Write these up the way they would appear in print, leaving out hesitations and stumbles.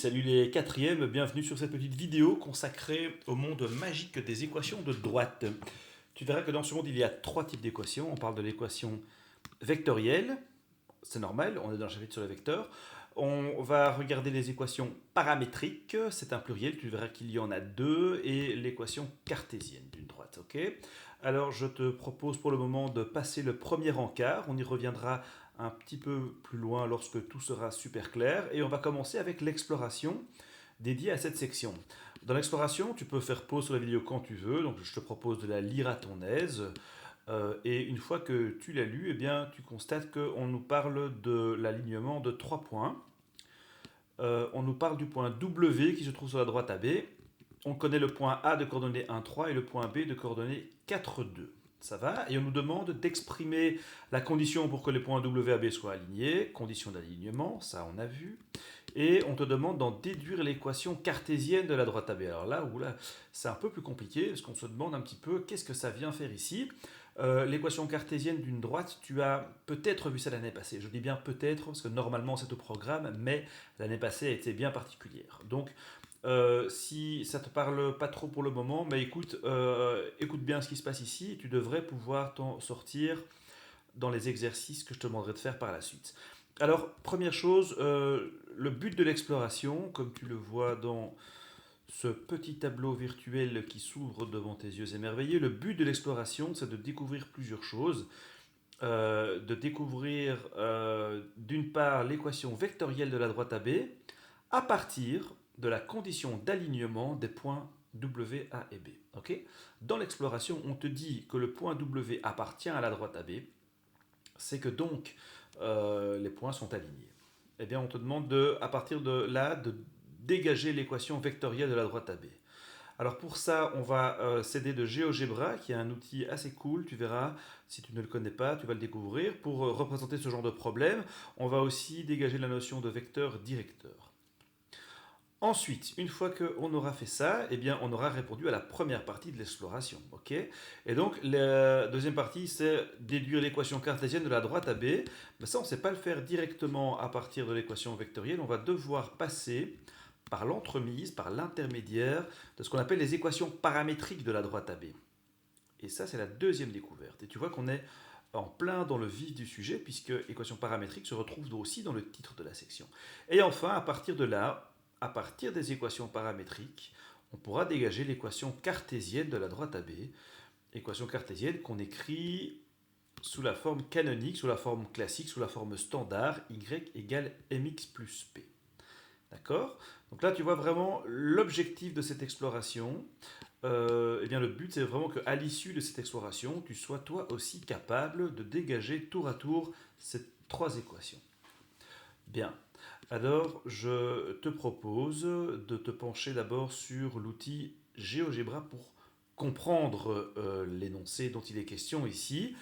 salut les quatrièmes, bienvenue sur cette petite vidéo consacrée au monde magique des équations de droite. Tu verras que dans ce monde il y a trois types d'équations. On parle de l'équation vectorielle, c'est normal, on est dans le chapitre sur les vecteurs. On va regarder les équations paramétriques, c'est un pluriel, tu verras qu'il y en a deux, et l'équation cartésienne d'une droite. Ok. Alors je te propose pour le moment de passer le premier encart, on y reviendra un petit peu plus loin lorsque tout sera super clair, et on va commencer avec l'exploration dédiée à cette section. Dans l'exploration, tu peux faire pause sur la vidéo quand tu veux, donc je te propose de la lire à ton aise. Et une fois que tu l'as lu, eh bien, tu constates qu'on nous parle de l'alignement de 3 points. On nous parle du point W qui se trouve sur la droite AB. On connaît le point A de coordonnées 1, 3 et le point B de coordonnées 4, 2. Ça va. Et on nous demande d'exprimer la condition pour que les points W, A, B soient alignés. Condition d'alignement, ça on a vu. Et on te demande d'en déduire l'équation cartésienne de la droite AB. Alors là, c'est un peu plus compliqué, parce qu'on se demande un petit peu qu'est-ce que ça vient faire ici. L'équation cartésienne d'une droite, tu as peut-être vu ça l'année passée. Je dis bien peut-être, parce que normalement c'est au programme, mais l'année passée a été bien particulière. Donc, si ça te parle pas trop pour le moment, mais écoute bien ce qui se passe ici, et tu devrais pouvoir t'en sortir dans les exercices que je te demanderai de faire par la suite. Alors, première chose, le but de l'exploration, comme tu le vois dans ce petit tableau virtuel qui s'ouvre devant tes yeux émerveillés, le but de l'exploration, c'est de découvrir plusieurs choses. De découvrir d'une part l'équation vectorielle de la droite AB à partir de la condition d'alignement des points W, A et B. Okay. Dans l'exploration, on te dit que le point W appartient à la droite AB, c'est que donc les points sont alignés. Eh bien, on te demande à partir de là de dégager l'équation vectorielle de la droite AB. Alors pour ça, on va s'aider de GeoGebra, qui est un outil assez cool, tu verras, si tu ne le connais pas, tu vas le découvrir. Pour représenter ce genre de problème, on va aussi dégager la notion de vecteur directeur. Ensuite, une fois qu'on aura fait ça, eh bien, on aura répondu à la première partie de l'exploration. Okay. Et donc, la deuxième partie, c'est déduire l'équation cartésienne de la droite AB. Mais ça, on ne sait pas le faire directement à partir de l'équation vectorielle. On va devoir passer par l'entremise, par l'intermédiaire de ce qu'on appelle les équations paramétriques de la droite AB. Et ça, c'est la deuxième découverte. Et tu vois qu'on est en plein dans le vif du sujet, puisque équations paramétriques se retrouvent aussi dans le titre de la section. Et enfin, à partir de là, à partir des équations paramétriques, on pourra dégager l'équation cartésienne de la droite AB, équation cartésienne qu'on écrit sous la forme canonique, sous la forme classique, sous la forme standard, y égale mx plus p. D'accord. Donc là, tu vois vraiment l'objectif de cette exploration. Eh bien, le but, c'est vraiment qu'à l'issue de cette exploration, tu sois toi aussi capable de dégager tour à tour ces trois équations. Bien. Alors, je te propose de te pencher d'abord sur l'outil GeoGebra pour comprendre l'énoncé dont il est question ici.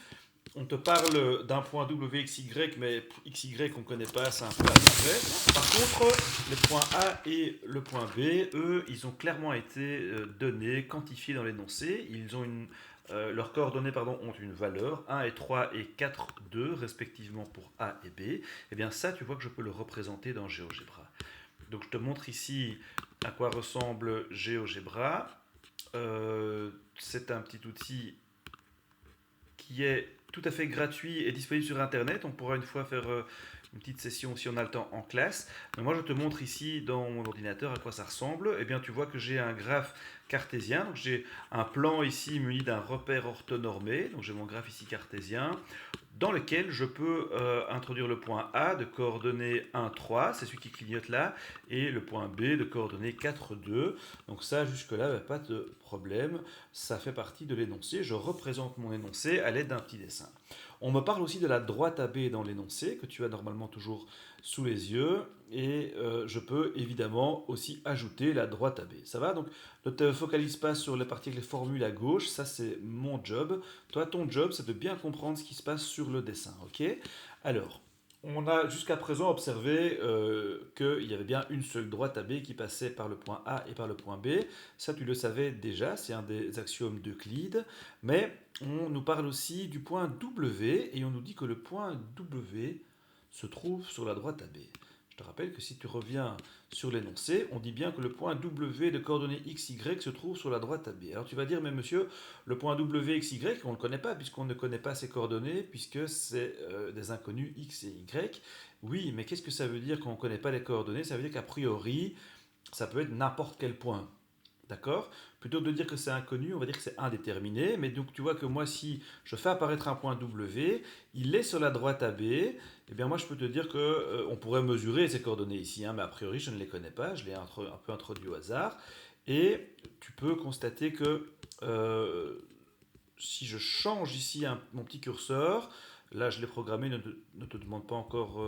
On te parle d'un point WXY, mais XY on ne connaît pas, c'est un peu abstrait. Par contre, les points A et le point B, eux, ils ont clairement été donnés, quantifiés dans l'énoncé. Leurs coordonnées ont une valeur, 1 et 3 et 4, 2, respectivement pour A et B. Et bien ça, tu vois que je peux le représenter dans GeoGebra. Donc je te montre ici à quoi ressemble GeoGebra. C'est un petit outil qui est tout à fait gratuit et disponible sur Internet. On pourra une fois faire une petite session si on a le temps en classe. Mais moi, je te montre ici dans mon ordinateur à quoi ça ressemble. Eh bien, tu vois que j'ai un graphe cartésien. Donc, j'ai un plan ici muni d'un repère orthonormé. Donc, j'ai mon graphe ici cartésien dans lequel je peux introduire le point A de coordonnées 1, 3, c'est celui qui clignote là, et le point B de coordonnées 4, 2. Donc ça, jusque-là, pas de problème, ça fait partie de l'énoncé. Je représente mon énoncé à l'aide d'un petit dessin. On me parle aussi de la droite AB dans l'énoncé, que tu as normalement toujours sous les yeux, et je peux évidemment aussi ajouter la droite AB. Ça va? Donc ne te focalise pas sur les parties avec les formules à gauche, ça c'est mon job. Toi, ton job, c'est de bien comprendre ce qui se passe sur le dessin. Ok. Alors, on a jusqu'à présent observé qu'il y avait bien une seule droite AB qui passait par le point A et par le point B. Ça, tu le savais déjà, c'est un des axiomes d'Euclide. Mais on nous parle aussi du point W et on nous dit que le point W se trouve sur la droite AB. Je te rappelle que si tu reviens sur l'énoncé, on dit bien que le point W de coordonnées x, y se trouve sur la droite AB. Alors tu vas dire, mais monsieur, le point W, x, y, on ne le connaît pas, puisqu'on ne connaît pas ses coordonnées, puisque c'est des inconnus x et y. Oui, mais qu'est-ce que ça veut dire quand on ne connaît pas les coordonnées? Ça veut dire qu'a priori, ça peut être n'importe quel point. D'accord? Plutôt que de dire que c'est inconnu, on va dire que c'est indéterminé. Mais donc tu vois que moi, si je fais apparaître un point W, il est sur la droite AB, eh bien moi je peux te dire que on pourrait mesurer ces coordonnées ici, hein, mais a priori je ne les connais pas, je l'ai un peu introduit au hasard. Et tu peux constater que si je change ici mon petit curseur, là je l'ai programmé, ne te demande pas encore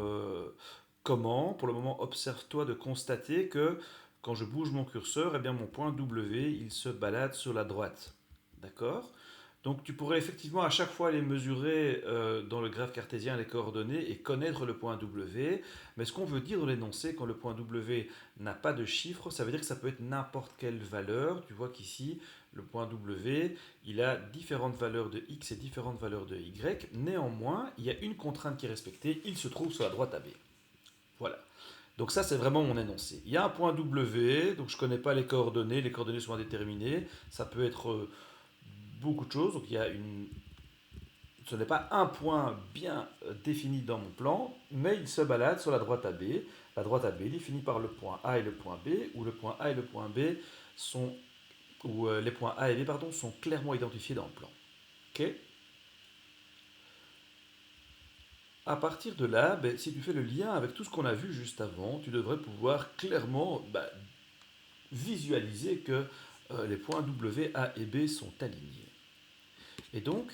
comment. Pour le moment, observe-toi de constater que quand je bouge mon curseur, eh bien mon point W, il se balade sur la droite. D'accord? Donc tu pourrais effectivement à chaque fois aller mesurer dans le graphe cartésien les coordonnées et connaître le point W. Mais ce qu'on veut dire dans l'énoncé, quand le point W n'a pas de chiffre, ça veut dire que ça peut être n'importe quelle valeur. Tu vois qu'ici, le point W, il a différentes valeurs de X et différentes valeurs de Y. Néanmoins, il y a une contrainte qui est respectée, il se trouve sur la droite AB. Voilà. Donc ça, c'est vraiment mon énoncé. Il y a un point W, donc je ne connais pas les coordonnées sont indéterminées. Ça peut être beaucoup de choses. Donc il y a ce n'est pas un point bien défini dans mon plan, mais il se balade sur la droite AB. La droite AB, il est fini par le point A et le point B, où le point A et le point B sont, où les points A et B pardon, sont clairement identifiés dans le plan. Ok? À partir de là, ben, si tu fais le lien avec tout ce qu'on a vu juste avant, tu devrais pouvoir clairement visualiser que les points W, A et B sont alignés. Et donc,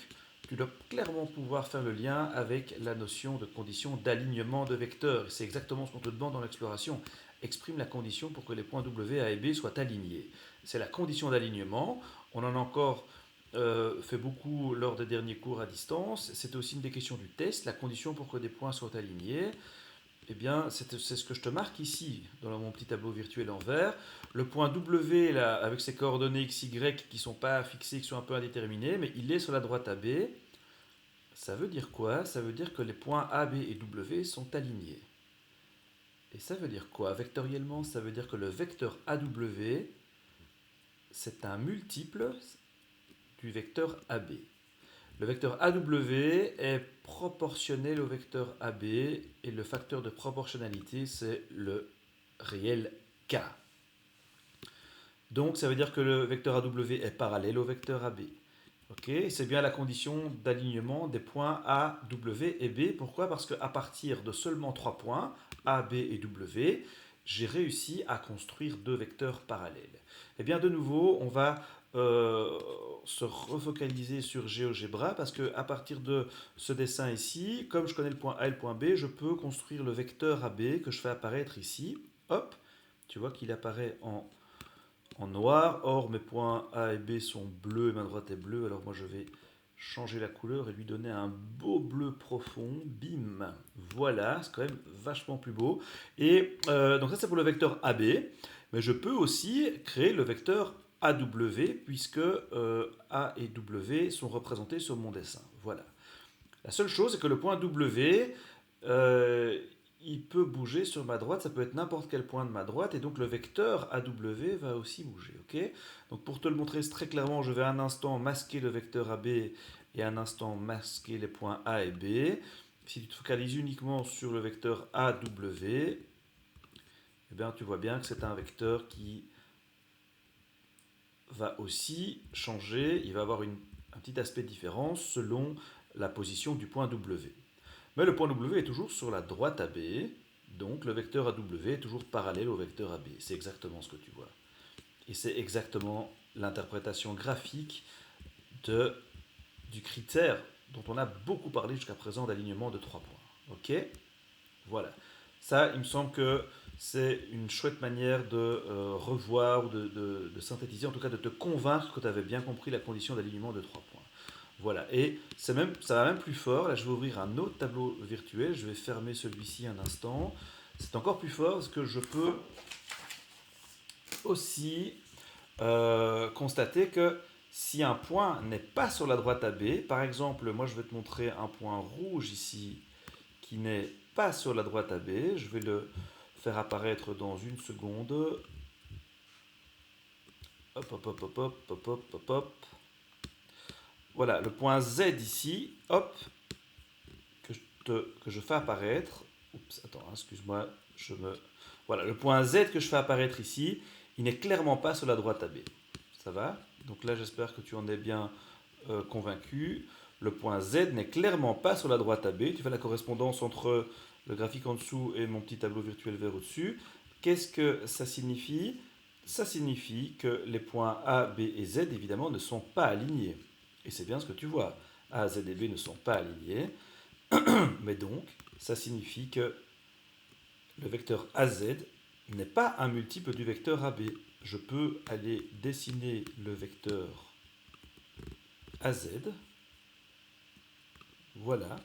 tu dois clairement pouvoir faire le lien avec la notion de condition d'alignement de vecteurs. C'est exactement ce qu'on te demande dans l'exploration. Exprime la condition pour que les points W, A et B soient alignés. C'est la condition d'alignement. On en a encore fait beaucoup lors des derniers cours à distance. C'est aussi une des questions du test. La condition pour que des points soient alignés, eh bien, c'est ce que je te marque ici, dans mon petit tableau virtuel en vert. Le point W, là, avec ses coordonnées x, y, qui ne sont pas fixées, qui sont un peu indéterminées, mais il est sur la droite AB. Ça veut dire quoi? Ça veut dire que les points A, B et W sont alignés. Et ça veut dire quoi? Vectoriellement, ça veut dire que le vecteur AW, c'est un multiple du vecteur AB. Le vecteur AW est proportionnel au vecteur AB et le facteur de proportionnalité, c'est le réel K. Donc ça veut dire que le vecteur AW est parallèle au vecteur AB. Okay, c'est bien la condition d'alignement des points A, W et B. Pourquoi? Parce qu'à partir de seulement 3 points, A, B et W, j'ai réussi à construire deux vecteurs parallèles. Et bien de nouveau, on va se refocaliser sur GeoGebra parce qu'à partir de ce dessin ici, comme je connais le point A et le point B, je peux construire le vecteur AB que je fais apparaître ici. Hop, tu vois qu'il apparaît en noir. Or, mes points A et B sont bleus et ma droite est bleue. Alors moi, je vais changer la couleur et lui donner un beau bleu profond. Bim. Voilà, c'est quand même vachement plus beau. Et donc ça, c'est pour le vecteur AB. Mais je peux aussi créer le vecteur AW puisque A et W sont représentés sur mon dessin. Voilà. La seule chose, c'est que le point W, il peut bouger sur ma droite, ça peut être n'importe quel point de ma droite, et donc le vecteur AW va aussi bouger. Okay, donc pour te le montrer très clairement, je vais un instant masquer le vecteur AB et un instant masquer les points A et B. Si tu te focalises uniquement sur le vecteur AW, eh bien, tu vois bien que c'est un vecteur qui va aussi changer, il va avoir un petit aspect de différence selon la position du point W. Mais le point W est toujours sur la droite AB, donc le vecteur AW est toujours parallèle au vecteur AB. C'est exactement ce que tu vois. Et c'est exactement l'interprétation graphique du critère dont on a beaucoup parlé jusqu'à présent d'alignement de 3 points. Ok? Voilà. Ça, il me semble que c'est une chouette manière de revoir ou de synthétiser, en tout cas de te convaincre que tu avais bien compris la condition d'alignement de 3 points. Voilà, et ça va même plus fort. Là, je vais ouvrir un autre tableau virtuel. Je vais fermer celui-ci un instant. C'est encore plus fort parce que je peux aussi constater que si un point n'est pas sur la droite AB, par exemple, moi je vais te montrer un point rouge ici qui n'est pas sur la droite AB. Je vais le faire apparaître dans une seconde. Hop, hop, hop, hop, hop, hop, hop, hop, hop. Voilà, le point Z ici, hop, que je fais apparaître. Oups, attends, excuse-moi, Voilà, le point Z que je fais apparaître ici, il n'est clairement pas sur la droite AB. Ça va? Donc là, j'espère que tu en es bien convaincu. Le point Z n'est clairement pas sur la droite AB. Tu fais la correspondance entre le graphique en dessous et mon petit tableau virtuel vert au-dessus. Qu'est-ce que ça signifie? Ça signifie que les points A, B et Z, évidemment, ne sont pas alignés. Et c'est bien ce que tu vois. A, Z et B ne sont pas alignés. Mais donc, ça signifie que le vecteur AZ n'est pas un multiple du vecteur AB. Je peux aller dessiner le vecteur AZ. Voilà.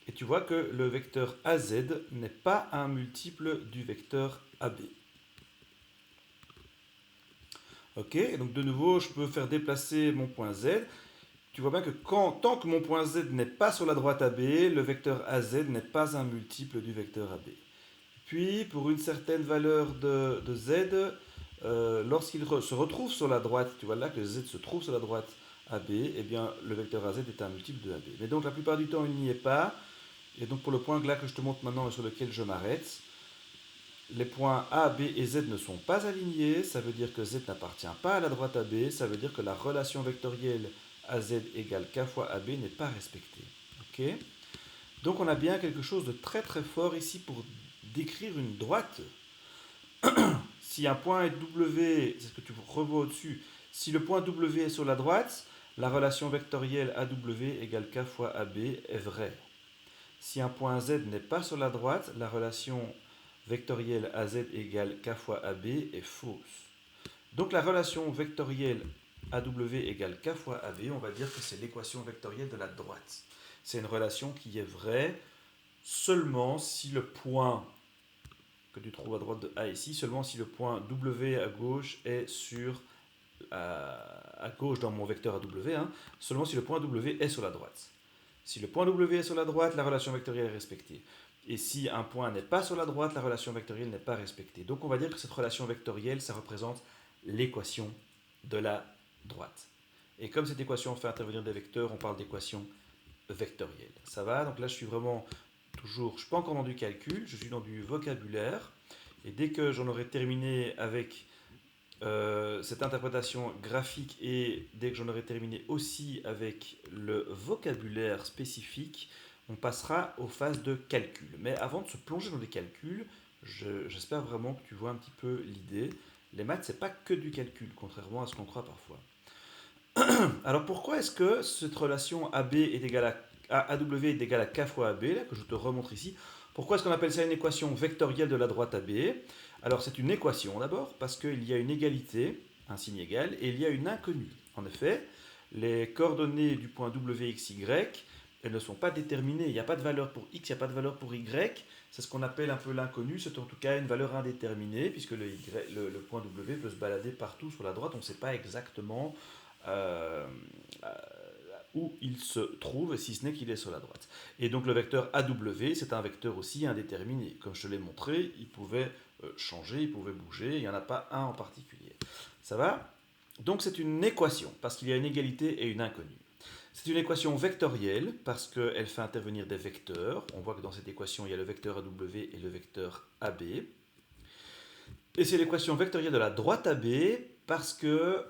Et tu vois que le vecteur AZ n'est pas un multiple du vecteur AB. Ok, donc de nouveau, je peux faire déplacer mon point Z. Tu vois bien que tant que mon point Z n'est pas sur la droite AB, le vecteur AZ n'est pas un multiple du vecteur AB. Puis, pour une certaine valeur de Z, lorsqu'il se retrouve sur la droite, tu vois là que Z se trouve sur la droite AB, eh bien le vecteur AZ est un multiple de AB. Mais donc la plupart du temps, il n'y est pas. Et donc pour le point là que je te montre maintenant et sur lequel je m'arrête, les points A, B et Z ne sont pas alignés. Ça veut dire que Z n'appartient pas à la droite AB. Ça veut dire que la relation vectorielle AZ égale K fois AB n'est pas respectée. Ok? Donc on a bien quelque chose de très très fort ici pour décrire une droite. Si un point est W, c'est ce que tu revois au-dessus, si le point W est sur la droite, la relation vectorielle AW égale K fois AB est vraie. Si un point Z n'est pas sur la droite, la relation vectorielle AZ égale K fois AB est fausse. Donc la relation vectorielle AW égale K fois AB, on va dire que c'est l'équation vectorielle de la droite. C'est une relation qui est vraie seulement si le point que tu trouves à droite de A ici, seulement si le point W à gauche est à gauche dans mon vecteur AW, seulement si le point W est sur la droite. Si le point W est sur la droite, la relation vectorielle est respectée. Et si un point n'est pas sur la droite, la relation vectorielle n'est pas respectée. Donc on va dire que cette relation vectorielle, ça représente l'équation de la droite. Et comme cette équation fait intervenir des vecteurs, on parle d'équation vectorielle. Ça va? Donc là, je suis vraiment toujours, je ne suis pas encore dans du calcul, je suis dans du vocabulaire. Et dès que j'en aurai terminé avec cette interprétation graphique et dès que j'en aurai terminé aussi avec le vocabulaire spécifique, on passera aux phases de calcul. Mais avant de se plonger dans des calculs, j'espère vraiment que tu vois un petit peu l'idée. Les maths, c'est pas que du calcul, contrairement à ce qu'on croit parfois. Alors pourquoi est-ce que cette relation AB est égale à AW est égale à K fois AB, là, que je te remontre ici, pourquoi est-ce qu'on appelle ça une équation vectorielle de la droite AB? Alors c'est une équation d'abord, parce qu'il y a une égalité, un signe égal, et il y a une inconnue. En effet, les coordonnées du point W, X, Y, elles ne sont pas déterminées. Il n'y a pas de valeur pour X, il n'y a pas de valeur pour Y. C'est ce qu'on appelle un peu l'inconnu, c'est en tout cas une valeur indéterminée, puisque le point W peut se balader partout sur la droite, on ne sait pas exactement où il se trouve, si ce n'est qu'il est sur la droite. Et donc le vecteur AW, c'est un vecteur aussi indéterminé. Comme je te l'ai montré, il pouvait changer, il pouvait bouger, il n'y en a pas un en particulier. Ça va? Donc c'est une équation, parce qu'il y a une égalité et une inconnue. C'est une équation vectorielle, parce qu'elle fait intervenir des vecteurs. On voit que dans cette équation, il y a le vecteur AW et le vecteur AB. Et c'est l'équation vectorielle de la droite AB, parce que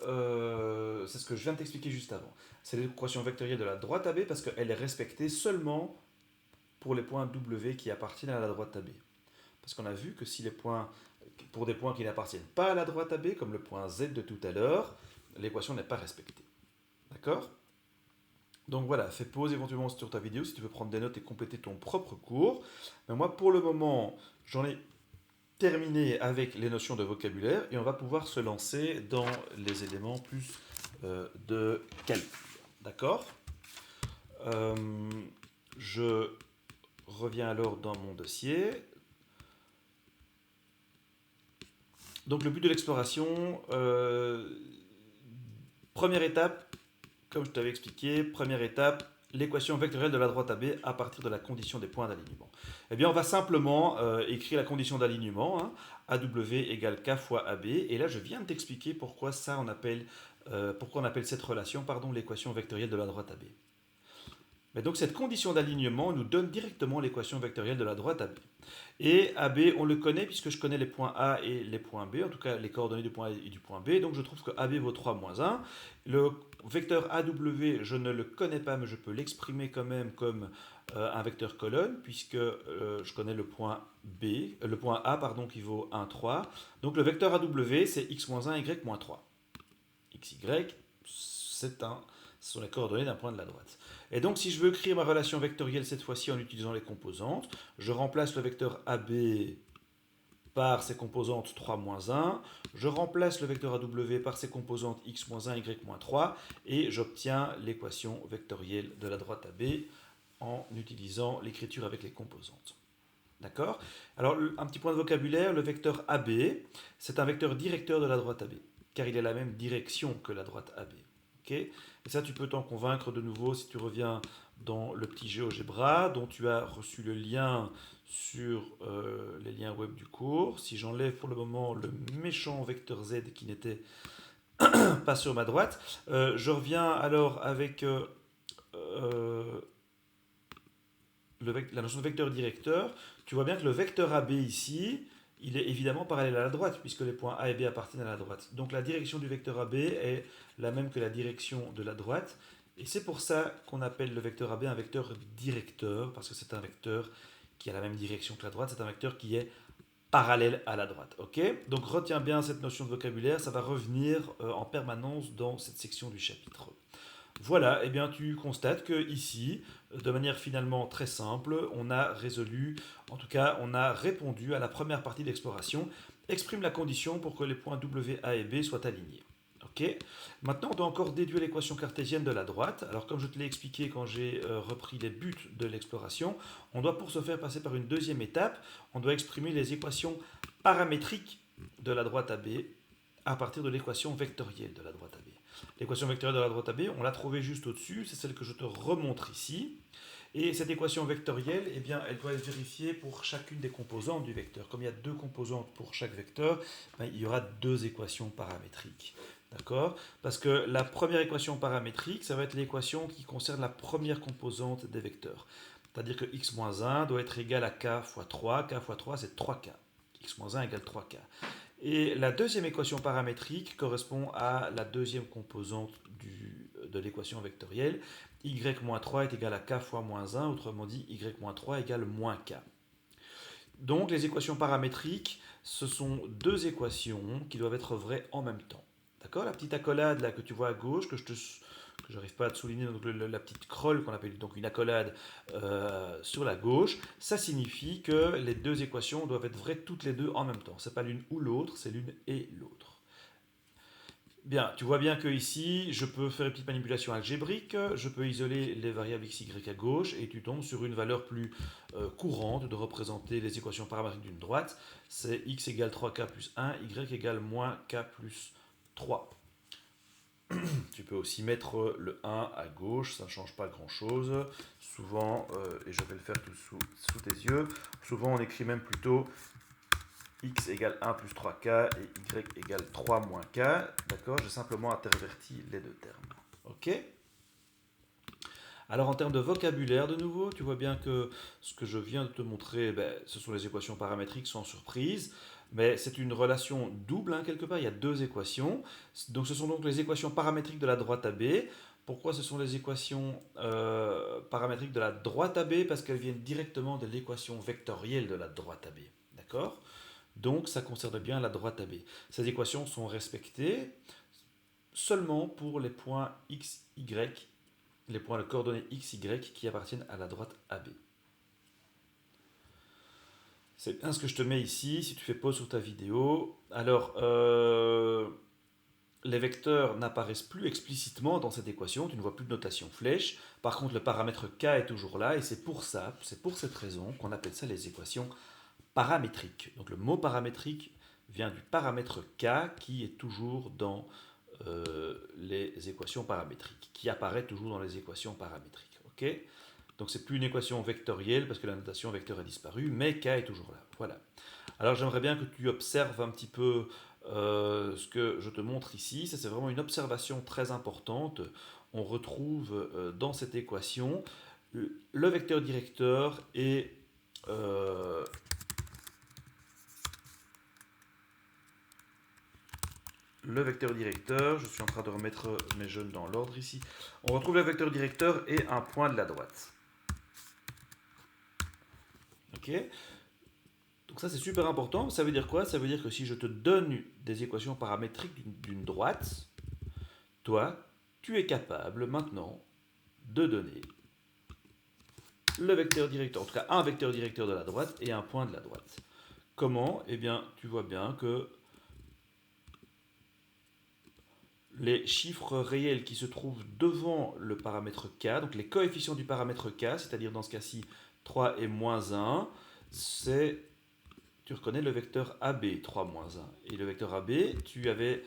c'est ce que je viens de t'expliquer juste avant. C'est l'équation vectorielle de la droite AB parce qu'elle est respectée seulement pour les points W qui appartiennent à la droite AB. Parce qu'on a vu que si pour des points qui n'appartiennent pas à la droite AB, comme le point Z de tout à l'heure, l'équation n'est pas respectée. D'accord? Donc voilà, fais pause éventuellement sur ta vidéo si tu veux prendre des notes et compléter ton propre cours. Mais moi, pour le moment, j'en ai terminé avec les notions de vocabulaire et on va pouvoir se lancer dans les éléments plus de calcul. D'accord? Je reviens alors dans mon dossier. Donc le but de l'exploration, première étape, comme je t'avais expliqué, première étape, l'équation vectorielle de la droite AB à partir de la condition des points d'alignement? Eh bien, on va simplement écrire la condition d'alignement, hein, AW égale K fois AB. Et là, je viens de t'expliquer pourquoi pourquoi on appelle cette relation, l'équation vectorielle de la droite AB. Mais donc, cette condition d'alignement nous donne directement l'équation vectorielle de la droite AB. Et AB, on le connaît puisque je connais les points A et les points B, en tout cas les coordonnées du point A et du point B. Donc je trouve que AB vaut 3 moins 1. Le vecteur AW, je ne le connais pas, mais je peux l'exprimer quand même comme un vecteur colonne, puisque je connais le point le point A qui vaut 1, 3. Donc le vecteur AW, c'est x moins 1, y moins 3. XY, ce sont les coordonnées d'un point de la droite. Et donc, si je veux écrire ma relation vectorielle cette fois-ci en utilisant les composantes, je remplace le vecteur AB par ses composantes 3 moins 1, je remplace le vecteur AW par ses composantes x moins 1, y moins 3, et j'obtiens l'équation vectorielle de la droite AB en utilisant l'écriture avec les composantes. D'accord? Alors, un petit point de vocabulaire, le vecteur AB, c'est un vecteur directeur de la droite AB, car il a la même direction que la droite AB. Okay? Et ça, tu peux t'en convaincre de nouveau si tu reviens dans le petit GeoGebra, dont tu as reçu le lien sur les liens web du cours. Si j'enlève pour le moment le méchant vecteur Z qui n'était pas sur ma droite, je reviens alors avec la notion de vecteur directeur. Tu vois bien que le vecteur AB ici, il est évidemment parallèle à la droite, puisque les points A et B appartiennent à la droite. Donc la direction du vecteur AB est la même que la direction de la droite, et c'est pour ça qu'on appelle le vecteur AB un vecteur directeur, parce que c'est un vecteur qui a la même direction que la droite, c'est un vecteur qui est parallèle à la droite. Okay? Donc retiens bien cette notion de vocabulaire, ça va revenir en permanence dans cette section du chapitre. Voilà, et eh bien tu constates que ici, de manière finalement très simple, on a résolu, en tout cas on a répondu à la première partie de l'exploration. Exprime la condition pour que les points W, A et B soient alignés. Okay. Maintenant, on doit encore déduire l'équation cartésienne de la droite. Alors, comme je te l'ai expliqué quand j'ai repris les buts de l'exploration, on doit pour ce faire passer par une deuxième étape. On doit exprimer les équations paramétriques de la droite AB à partir de l'équation vectorielle de la droite AB. L'équation vectorielle de la droite AB, on l'a trouvée juste au-dessus, c'est celle que je te remontre ici. Et cette équation vectorielle, eh bien, elle doit être vérifiée pour chacune des composantes du vecteur. Comme il y a deux composantes pour chaque vecteur, il y aura deux équations paramétriques. D'accord? Parce que la première équation paramétrique, ça va être l'équation qui concerne la première composante des vecteurs. C'est-à-dire que x-1 doit être égal à k fois 3. K fois 3, c'est 3k. x-1 égale 3k. Et la deuxième équation paramétrique correspond à la deuxième composante de l'équation vectorielle. y-3 est égal à k fois moins 1, autrement dit y-3 égale moins k. Donc les équations paramétriques, ce sont deux équations qui doivent être vraies en même temps. D'accord? La petite accolade là que tu vois à gauche, que je n'arrive pas à te souligner, donc la petite scroll qu'on appelle donc une accolade sur la gauche, ça signifie que les deux équations doivent être vraies toutes les deux en même temps. Ce n'est pas l'une ou l'autre, c'est l'une et l'autre. Bien, tu vois bien que ici, je peux faire une petite manipulation algébrique, je peux isoler les variables x, y à gauche, et tu tombes sur une valeur plus courante de représenter les équations paramétriques d'une droite. C'est x égale 3k plus 1, y égale moins k plus 3. Tu peux aussi mettre le 1 à gauche, ça ne change pas grand-chose. Souvent, et je vais le faire tout sous tes yeux, souvent on écrit même plutôt x égale 1 plus 3k et y égale 3 moins k. D'accord? J'ai simplement interverti les deux termes. Ok? Alors en termes de vocabulaire de nouveau, tu vois bien que ce que je viens de te montrer, ce sont les équations paramétriques sans surprise. Mais c'est une relation double, hein, quelque part, il y a deux équations. Donc ce sont donc les équations paramétriques de la droite AB. Pourquoi ce sont les équations paramétriques de la droite AB? Parce qu'elles viennent directement de l'équation vectorielle de la droite AB. D'accord? Donc ça concerne bien la droite AB. Ces équations sont respectées seulement pour les points x, y, les points de coordonnées x, y qui appartiennent à la droite AB. C'est bien ce que je te mets ici, si tu fais pause sur ta vidéo. Alors, les vecteurs n'apparaissent plus explicitement dans cette équation, tu ne vois plus de notation flèche. Par contre, le paramètre k est toujours là, et c'est pour cette raison qu'on appelle ça les équations paramétriques. Donc le mot paramétrique vient du paramètre k qui est toujours dans les équations paramétriques, qui apparaît toujours dans les équations paramétriques. Ok? Donc c'est plus une équation vectorielle parce que la notation vecteur a disparu, mais k est toujours là. Voilà. Alors j'aimerais bien que tu observes un petit peu ce que je te montre ici. Ça c'est vraiment une observation très importante. On retrouve dans cette équation le vecteur directeur et le vecteur directeur. Je suis en train de remettre mes jeunes dans l'ordre ici. On retrouve le vecteur directeur et un point de la droite. Ok? Donc ça c'est super important. Ça veut dire quoi? Ça veut dire que si je te donne des équations paramétriques d'une droite, toi, tu es capable maintenant de donner le vecteur directeur, en tout cas un vecteur directeur de la droite et un point de la droite. Comment? Eh bien, tu vois bien que les chiffres réels qui se trouvent devant le paramètre k, donc les coefficients du paramètre k, c'est-à-dire dans ce cas-ci 3 et moins 1, c'est, tu reconnais le vecteur AB, 3 moins 1. Et le vecteur AB, tu avais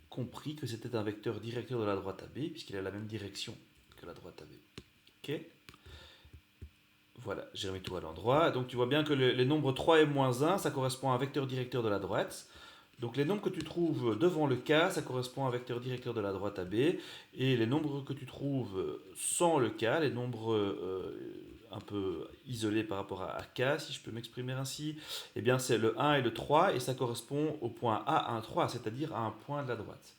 compris que c'était un vecteur directeur de la droite AB, puisqu'il a la même direction que la droite AB. Ok? Voilà, j'ai remis tout à l'endroit. Donc tu vois bien que les nombres 3 et moins 1, ça correspond à un vecteur directeur de la droite. Donc les nombres que tu trouves devant le K, ça correspond à un vecteur directeur de la droite AB. Et les nombres que tu trouves sans le K, les nombres un peu isolés par rapport à K, si je peux m'exprimer ainsi, eh bien c'est le 1 et le 3, et ça correspond au point A13, c'est-à-dire à un point de la droite.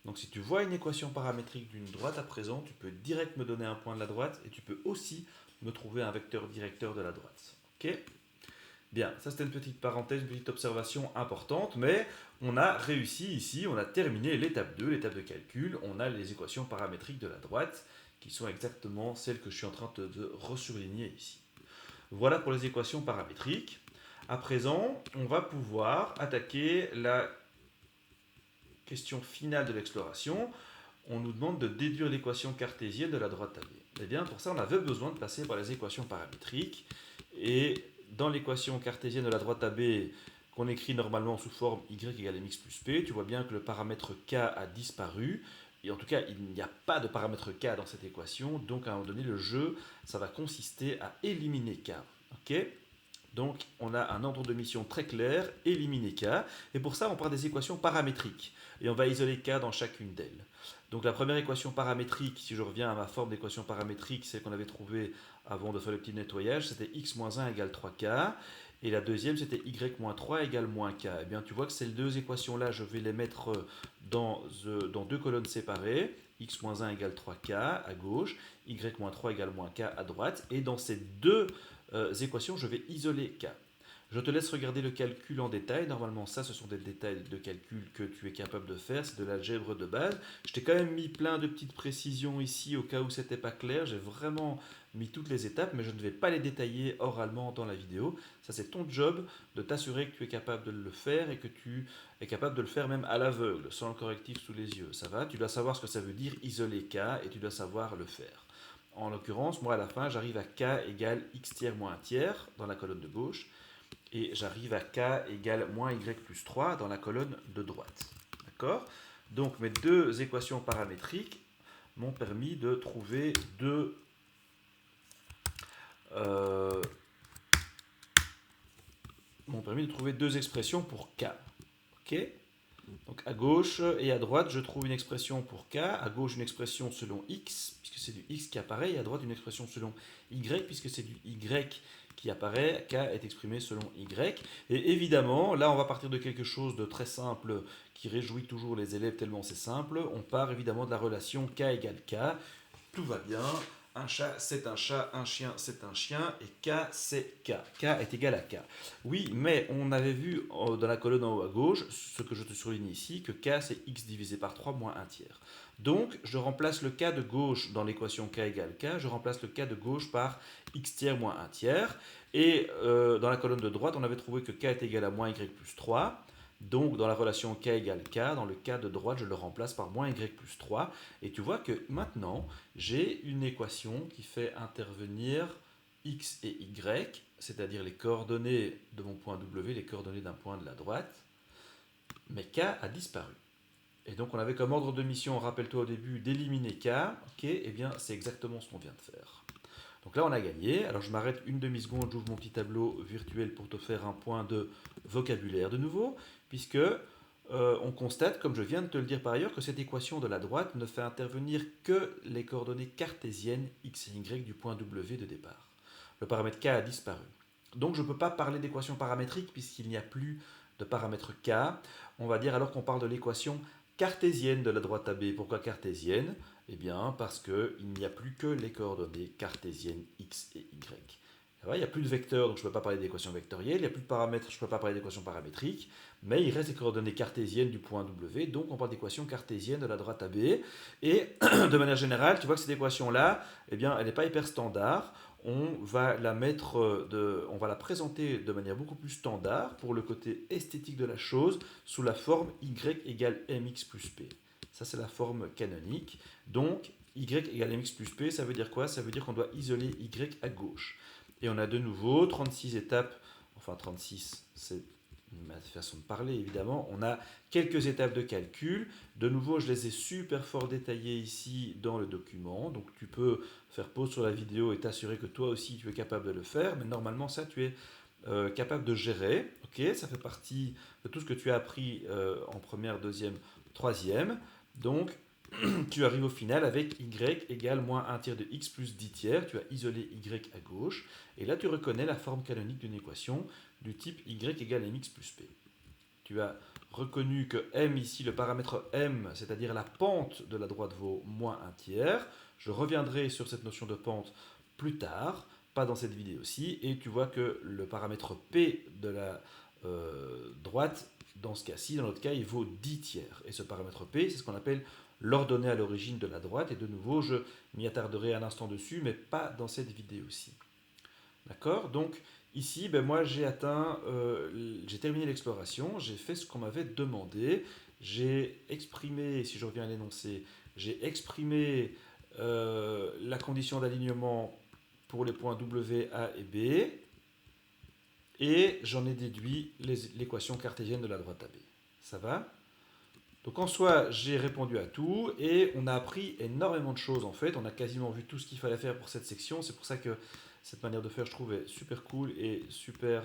Donc si tu vois une équation paramétrique d'une droite à présent, tu peux direct me donner un point de la droite, et tu peux aussi me trouver un vecteur directeur de la droite. Ok? Bien, ça c'était une petite parenthèse, une petite observation importante, mais on a réussi ici, on a terminé l'étape 2, l'étape de calcul, on a les équations paramétriques de la droite, qui sont exactement celles que je suis en train de resurligner ici. Voilà pour les équations paramétriques. À présent, on va pouvoir attaquer la question finale de l'exploration. On nous demande de déduire l'équation cartésienne de la droite AB. Eh bien, pour ça, on avait besoin de passer par les équations paramétriques. Et dans l'équation cartésienne de la droite AB, qu'on écrit normalement sous forme y égale mx plus p, tu vois bien que le paramètre k a disparu. Et en tout cas, il n'y a pas de paramètre k dans cette équation. Donc, à un moment donné, le jeu, ça va consister à éliminer k. Ok? Donc, on a un ordre de mission très clair, éliminer k. Et pour ça, on prend des équations paramétriques. Et on va isoler k dans chacune d'elles. Donc la première équation paramétrique, si je reviens à ma forme d'équation paramétrique, celle qu'on avait trouvée avant de faire le petit nettoyage, c'était x-1 égale 3k. Et la deuxième, c'était y-3 égale moins k. Eh bien, tu vois que ces deux équations-là, je vais les mettre dans deux colonnes séparées. X-1 égale 3k à gauche, y-3 égale moins k à droite. Et dans ces deux équations, je vais isoler k. Je te laisse regarder le calcul en détail. Normalement, ça, ce sont des détails de calcul que tu es capable de faire. C'est de l'algèbre de base. Je t'ai quand même mis plein de petites précisions ici au cas où c'était pas clair. J'ai vraiment mis toutes les étapes, mais je ne vais pas les détailler oralement dans la vidéo. Ça, c'est ton job de t'assurer que tu es capable de le faire et que tu es capable de le faire même à l'aveugle, sans le correctif sous les yeux. Ça va? Tu dois savoir ce que ça veut dire isoler k et tu dois savoir le faire. En l'occurrence, moi à la fin, j'arrive à k égale x tiers moins 1 tiers dans la colonne de gauche. Et j'arrive à k égale moins y plus 3 dans la colonne de droite. D'accord? Donc mes deux équations paramétriques m'ont permis de trouver deux expressions pour k. Ok? Donc à gauche et à droite, je trouve une expression pour k. À gauche, une expression selon x, puisque c'est du x qui apparaît, et à droite, une expression selon y, puisque c'est du y qui apparaît. K est exprimé selon y. Et évidemment, là, on va partir de quelque chose de très simple qui réjouit toujours les élèves tellement c'est simple. On part évidemment de la relation k égale k. Tout va bien. Un chat, c'est un chat, un chien, c'est un chien, et k, c'est k. K est égal à k. Oui, mais on avait vu dans la colonne en haut à gauche, ce que je te souligne ici, que k, c'est x divisé par 3 moins 1 tiers. Donc, je remplace le k de gauche dans l'équation k égale k, je remplace le k de gauche par x tiers moins 1 tiers, et dans la colonne de droite, on avait trouvé que k est égal à moins y plus 3, donc, dans la relation k égale k, dans le cas de droite, je le remplace par moins y plus 3. Et tu vois que maintenant, j'ai une équation qui fait intervenir x et y, c'est-à-dire les coordonnées de mon point W, les coordonnées d'un point de la droite, mais k a disparu. Et donc on avait comme ordre de mission, rappelle-toi au début, d'éliminer K. Ok, et bien c'est exactement ce qu'on vient de faire. Donc là on a gagné. Alors je m'arrête une demi-seconde, j'ouvre mon petit tableau virtuel pour te faire un point de vocabulaire de nouveau, puisque on constate, comme je viens de te le dire par ailleurs, que cette équation de la droite ne fait intervenir que les coordonnées cartésiennes x et y du point W de départ. Le paramètre K a disparu. Donc je ne peux pas parler d'équation paramétrique puisqu'il n'y a plus de paramètre K. On va dire alors qu'on parle de l'équation cartésienne de la droite AB. Pourquoi cartésienne? Eh bien parce qu'il n'y a plus que les coordonnées cartésiennes x et y. Il n'y a plus de vecteurs, donc je ne peux pas parler d'équation vectorielle. Il n'y a plus de paramètres, je ne peux pas parler d'équation paramétrique. Mais il reste les coordonnées cartésiennes du point W, donc on parle d'équation cartésienne de la droite AB. Et de manière générale, tu vois que cette équation-là, eh bien, elle n'est pas hyper standard. On va on va la présenter de manière beaucoup plus standard pour le côté esthétique de la chose sous la forme y égale mx plus p. Ça, c'est la forme canonique. Donc, y égale mx plus p, ça veut dire quoi? Ça veut dire qu'on doit isoler y à gauche. Et on a de nouveau 36 étapes, enfin 36, c'est ma façon de parler évidemment. On a quelques étapes de calcul. De nouveau, je les ai super fort détaillées ici dans le document. Donc tu peux faire pause sur la vidéo et t'assurer que toi aussi tu es capable de le faire. Mais normalement, ça, tu es capable de gérer. Ok, ça fait partie de tout ce que tu as appris en première, deuxième, troisième. Donc, tu arrives au final avec y égale moins 1 tiers de x plus 10 tiers. Tu as isolé y à gauche. Et là, tu reconnais la forme canonique d'une équation du type y égale mx plus p. Tu as reconnu que m ici, le paramètre m, c'est-à-dire la pente de la droite vaut moins 1 tiers. Je reviendrai sur cette notion de pente plus tard, pas dans cette vidéo-ci. Et tu vois que le paramètre p de la droite, dans ce cas-ci, dans notre cas, il vaut 10 tiers. Et ce paramètre p, c'est ce qu'on appelle l'ordonnée à l'origine de la droite. Et de nouveau, je m'y attarderai un instant dessus, mais pas dans cette vidéo-ci. D'accord? Donc, ici, ben moi, j'ai terminé l'exploration, j'ai fait ce qu'on m'avait demandé, j'ai exprimé, si je reviens à l'énoncé, j'ai exprimé la condition d'alignement pour les points W, A et B, et j'en ai déduit l'équation cartésienne de la droite AB. Ça va? Donc en soi, j'ai répondu à tout et on a appris énormément de choses en fait. On a quasiment vu tout ce qu'il fallait faire pour cette section. C'est pour ça que cette manière de faire, je trouve, est super cool et super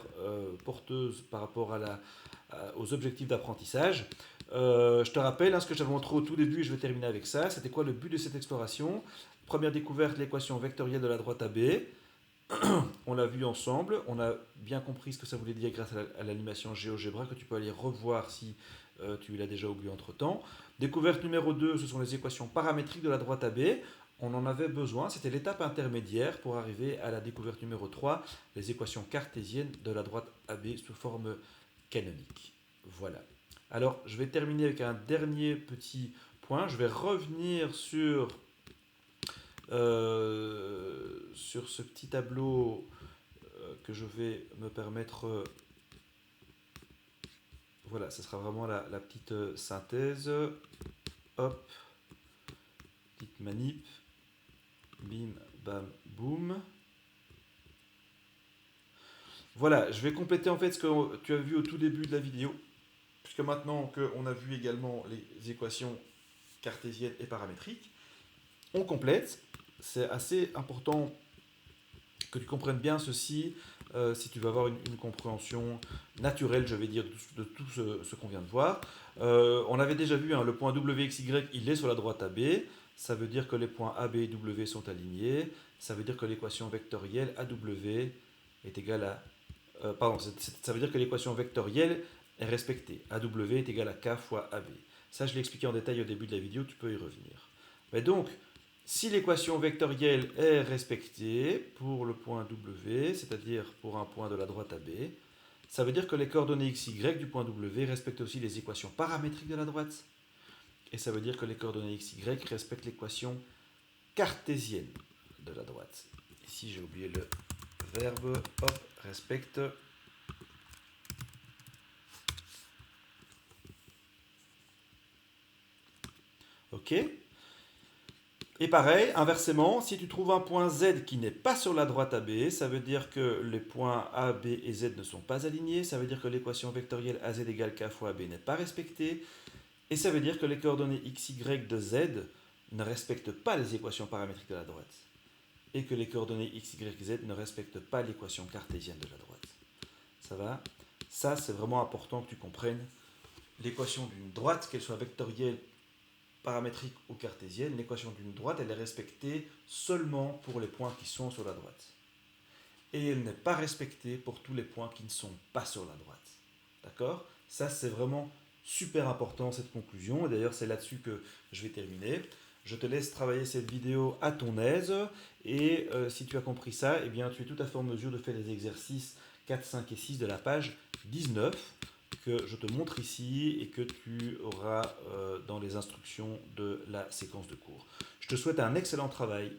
porteuse par rapport aux objectifs d'apprentissage. Je te rappelle ce que j'avais montré au tout début et je vais terminer avec ça. C'était quoi le but de cette exploration? Première découverte, l'équation vectorielle de la droite AB. On l'a vu ensemble, on a bien compris ce que ça voulait dire grâce à l'animation GeoGebra que tu peux aller revoir si tu l'as déjà oublié entre-temps. Découverte numéro 2, ce sont les équations paramétriques de la droite AB. On en avait besoin, c'était l'étape intermédiaire pour arriver à la découverte numéro 3, les équations cartésiennes de la droite AB sous forme canonique. Voilà. Alors, je vais terminer avec un dernier petit point. Je vais revenir sur ce petit tableau que je vais me permettre. Voilà, ce sera vraiment la petite synthèse. Hop, petite manip. Bim, bam, boum. Voilà, je vais compléter en fait ce que tu as vu au tout début de la vidéo. Puisque maintenant qu'on a vu également les équations cartésiennes et paramétriques, on complète. C'est assez important que tu comprennes bien ceci si tu veux avoir une compréhension naturelle, je vais dire, de tout ce qu'on vient de voir. On avait déjà vu le point WXY, il est sur la droite AB. Ça veut dire que les points AB et W sont alignés. Ça veut dire que l'équation vectorielle AW est égale à... ça veut dire que l'équation vectorielle est respectée. AW est égal à K fois AB. Ça, je l'ai expliqué en détail au début de la vidéo, tu peux y revenir. Mais donc, si l'équation vectorielle est respectée pour le point W, c'est-à-dire pour un point de la droite AB, ça veut dire que les coordonnées x, y du point W respectent aussi les équations paramétriques de la droite. Et ça veut dire que les coordonnées x, y respectent l'équation cartésienne de la droite. Ici, j'ai oublié le verbe, hop, respecte. Ok. Et pareil, inversement, si tu trouves un point Z qui n'est pas sur la droite AB, ça veut dire que les points A, B et Z ne sont pas alignés, ça veut dire que l'équation vectorielle AZ égale K fois AB n'est pas respectée, Et ça veut dire que les coordonnées x, y de z ne respectent pas les équations paramétriques de la droite. Et que les coordonnées x, y, z ne respectent pas l'équation cartésienne de la droite. Ça va? Ça, c'est vraiment important que tu comprennes. L'équation d'une droite, qu'elle soit vectorielle, paramétrique ou cartésienne, l'équation d'une droite, elle est respectée seulement pour les points qui sont sur la droite. Et elle n'est pas respectée pour tous les points qui ne sont pas sur la droite. D'accord? Ça, c'est vraiment super important, cette conclusion. Et d'ailleurs, c'est là-dessus que je vais terminer. Je te laisse travailler cette vidéo à ton aise. Et si tu as compris ça, eh bien, tu es tout à fait en mesure de faire les exercices 4, 5 et 6 de la page 19 que je te montre ici et que tu auras dans les instructions de la séquence de cours. Je te souhaite un excellent travail.